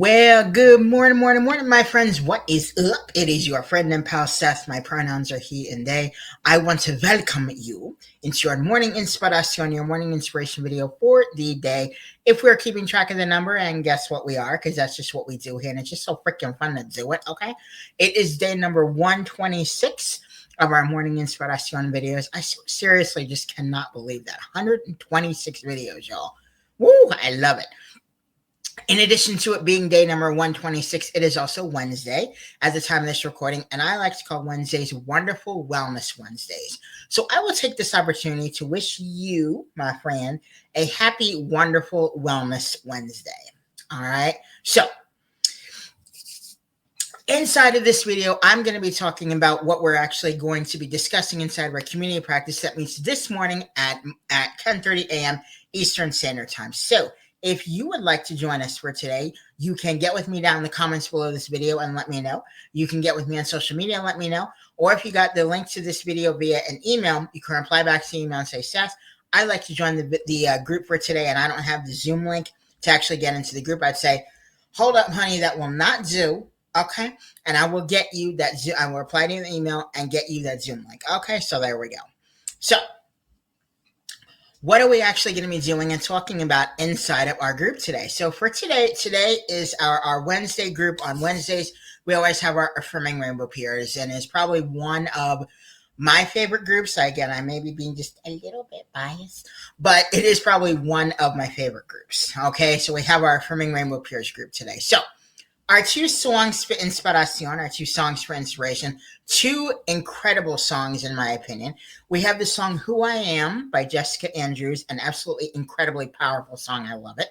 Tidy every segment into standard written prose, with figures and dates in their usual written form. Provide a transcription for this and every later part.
Well, good morning, my friends. What is up? It is your friend and pal Seth. My pronouns are he and they. I want to welcome you into your morning inspiration, your morning inspiration video for the day. If we're keeping track of the number, and guess what we are, because that's just what we do here, and it's just so freaking fun to do it, okay? It is day number 126 of our morning inspiration videos. I seriously just cannot believe that. 126 videos, y'all. Woo, I love it. In addition to it being day number 126, it is also Wednesday at the time of this recording, and I like to call Wednesdays Wonderful Wellness Wednesdays. So I will take this opportunity to wish you, my friend, a happy, wonderful Wellness Wednesday. All right. So inside of this video, I'm going to be talking about what we're actually going to be discussing inside of our community practice that meets this morning at 10:30 a.m. Eastern Standard Time. So if you would like to join us for today, you can get with me down in the comments below this video and let me know. You can get with me on social media and let me know. Or if you got the link to this video via an email, you can reply back to the email and say, Seth, I'd like to join the group for today, and I don't have the Zoom link to actually get into the group. I'd say, hold up, honey, that will not do. Okay. And I will get you that Zoom. I will reply to the email and get you that Zoom link. Okay. So there we go. So what are we actually going to be doing and talking about inside of our group today? So for today is our Wednesday group. On Wednesdays, we always have our Affirming Rainbow Peers, and it's probably one of my favorite groups. Again, I may be being just a little bit biased, but it is probably one of my favorite groups. Okay, so we have our Affirming Rainbow Peers group today. So our two songs for inspiration, our two songs for inspiration, two incredible songs in my opinion. We have the song Who I Am by Jessica Andrews, an absolutely incredibly powerful song. I love it.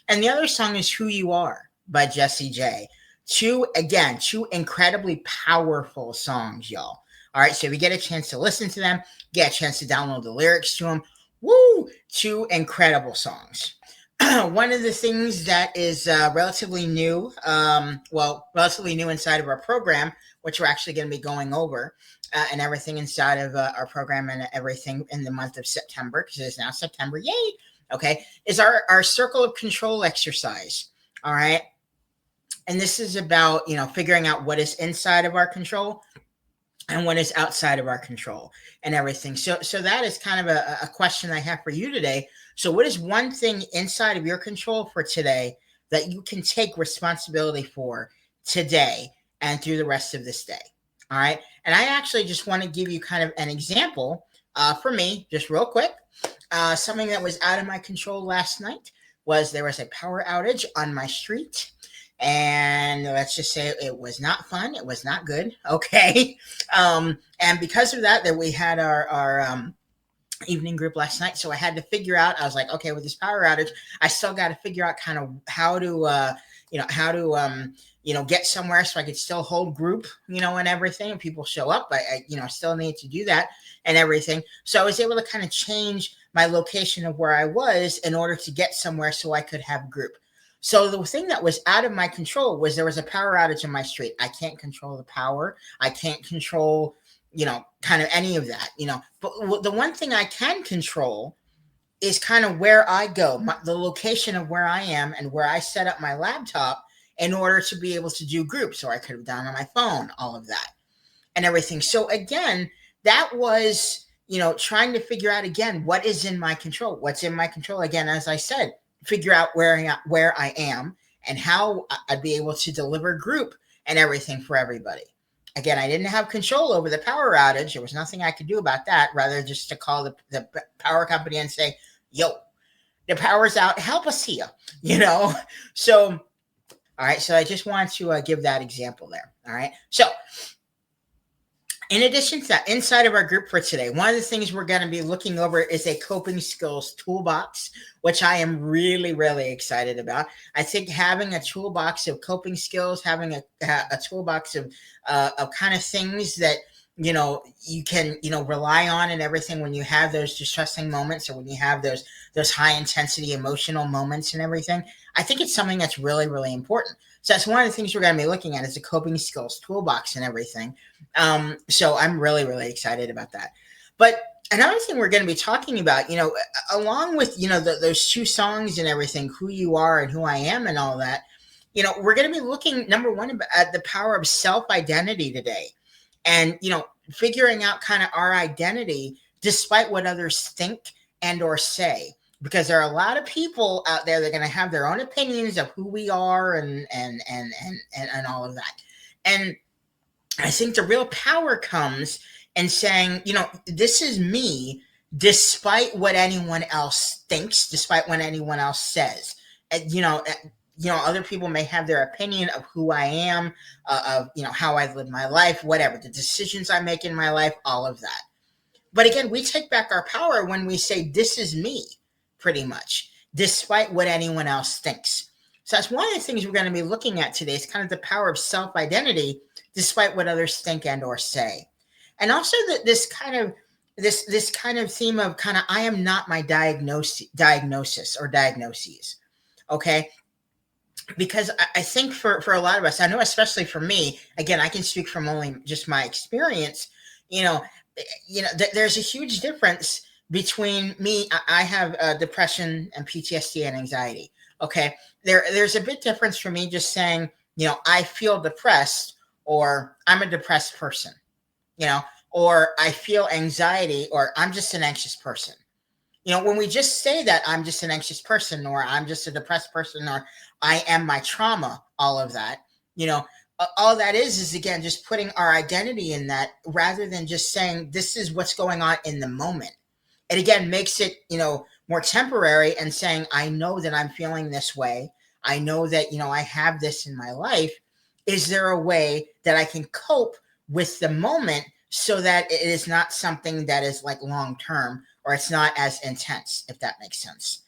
And the other song is Who You Are by Jessie J. Two incredibly powerful songs, y'all. All right, so if you get a chance to listen to them, get a chance to download the lyrics to them. Woo! Two incredible songs. One of the things that is relatively new, relatively new inside of our program, which we're actually going to be going over and everything inside of our program and everything in the month of September, because it is now September, yay, okay, is our circle of control exercise, all right? And this is about, figuring out what is inside of our control and what is outside of our control and everything. So that is kind of a question I have for you today. So what is one thing inside of your control for today that you can take responsibility for today and through the rest of this day? All right. And I actually just want to give you kind of an example for me, just real quick. Something that was out of my control last night was there was a power outage on my street. And let's just say it was not fun. It was not good. Okay. And because of that we had our evening group last night. So I had to figure out, I was like, okay, with this power outage, I still got to figure out kind of how to get somewhere so I could still hold group, and everything. And people show up. I still need to do that and everything. So I was able to kind of change my location of where I was in order to get somewhere so I could have group. So the thing that was out of my control was there was a power outage in my street. I can't control the power. I can't control, kind of any of that, But the one thing I can control is kind of where I go, the location of where I am and where I set up my laptop in order to be able to do groups. So I could have done on my phone, all of that and everything. So again, that was, trying to figure out again, what is in my control? What's in my control? Again, as I said, figure out where I am and how I'd be able to deliver group and everything for everybody. Again, I didn't have control over the power outage. There was nothing I could do about that, rather just to call the power company and say, yo, the power's out. Help us here, So, all right. So I just wanted to give that example there. All right. So in addition to that, inside of our group for today, one of the things we're going to be looking over is a coping skills toolbox, which I am really, really excited about. I think having a toolbox of coping skills, having a toolbox of kind of things that, you can, rely on and everything when you have those distressing moments or when you have those high intensity emotional moments and everything. I think it's something that's really, really important. So that's one of the things we're going to be looking at is the coping skills toolbox and everything. So I'm really, really excited about that. But another thing we're going to be talking about, along with, those two songs and everything, Who You Are and Who I Am and all that, we're going to be looking, number one, at the power of self-identity today, and figuring out kind of our identity despite what others think and or say, because there are a lot of people out there that are going to have their own opinions of who we are and all of that. And I think the real power comes in saying, this is me, despite what anyone else thinks, despite what anyone else says. Other people may have their opinion of who I am, of how I live my life, whatever, the decisions I make in my life, all of that. But again, we take back our power when we say, this is me, pretty much, despite what anyone else thinks. So that's one of the things we're going to be looking at today, is kind of the power of self-identity, despite what others think and or say. And also this kind of theme of kind of, I am not my diagnosis or diagnoses. Okay. Because I think for a lot of us, I know especially for me, again, I can speak from only just my experience, there's a huge difference between me. I have depression and PTSD and anxiety. Okay. There's a big difference for me just saying, I feel depressed, or I'm a depressed person, or I feel anxiety, or I'm just an anxious person. When we just say that I'm just an anxious person, or I'm just a depressed person, or I am my trauma, all of that, all that is again, just putting our identity in that, rather than just saying this is what's going on in the moment. It again makes it, more temporary, and saying, I know that I'm feeling this way. I know that, I have this in my life. Is there a way that I can cope with the moment so that it is not something that is like long-term, or it's not as intense, if that makes sense?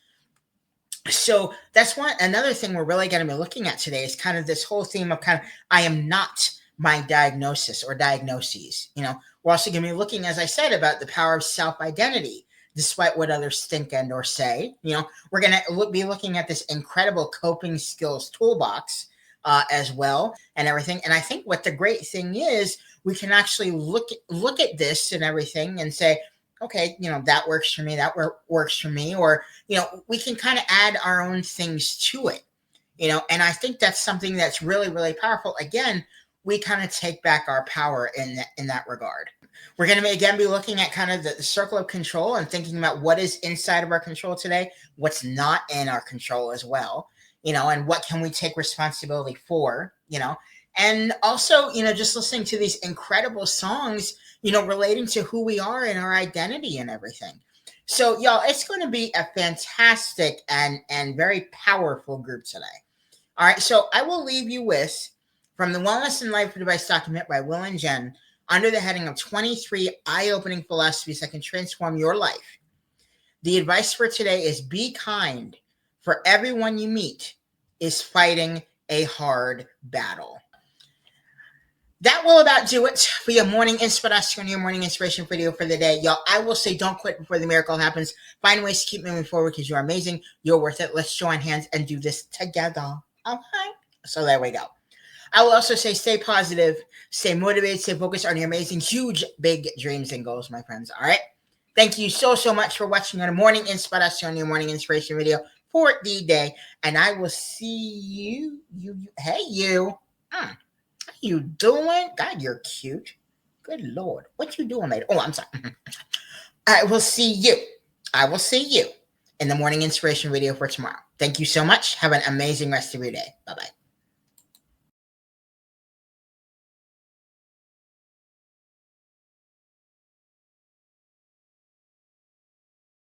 So that's another thing we're really going to be looking at today, is kind of this whole theme of kind of, I am not my diagnosis or diagnoses. We're also going to be looking, as I said, about the power of self-identity, despite what others think and or say. We're going to be looking at this incredible coping skills toolbox as well, and everything. And I think what the great thing is, we can actually look at this and everything and say, okay, that works for me, that works for me, or, we can kind of add our own things to it, and I think that's something that's really, really powerful. Again, we kind of take back our power in that regard. We're going to again be looking at kind of the circle of control, and thinking about what is inside of our control today, what's not in our control as well, and what can we take responsibility for, and also, just listening to these incredible songs, relating to who we are and our identity and everything. So, y'all, it's going to be a fantastic and very powerful group today. All right, so I will leave you with, from the Wellness and Life Advice document by Will and Jen, under the heading of 23 eye-opening philosophies that can transform your life. The advice for today is, be kind, for everyone you meet is fighting a hard battle. That will about do it for your morning inspiration, your morning inspiration video for the day. Y'all, I will say, don't quit before the miracle happens. Find ways to keep moving forward, because you're amazing. You're worth it. Let's join hands and do this together. Okay? So there we go. I will also say, stay positive, stay motivated, stay focused on your amazing, huge, big dreams and goals, my friends. All right? Thank you so much for watching our morning inspiration, your morning inspiration video for the day. And I will see you. Hey, you. How you doing? God, you're cute. Good Lord. What you doing later? Oh, I'm sorry. I will see you in the morning inspiration video for tomorrow. Thank you so much. Have an amazing rest of your day. Bye-bye.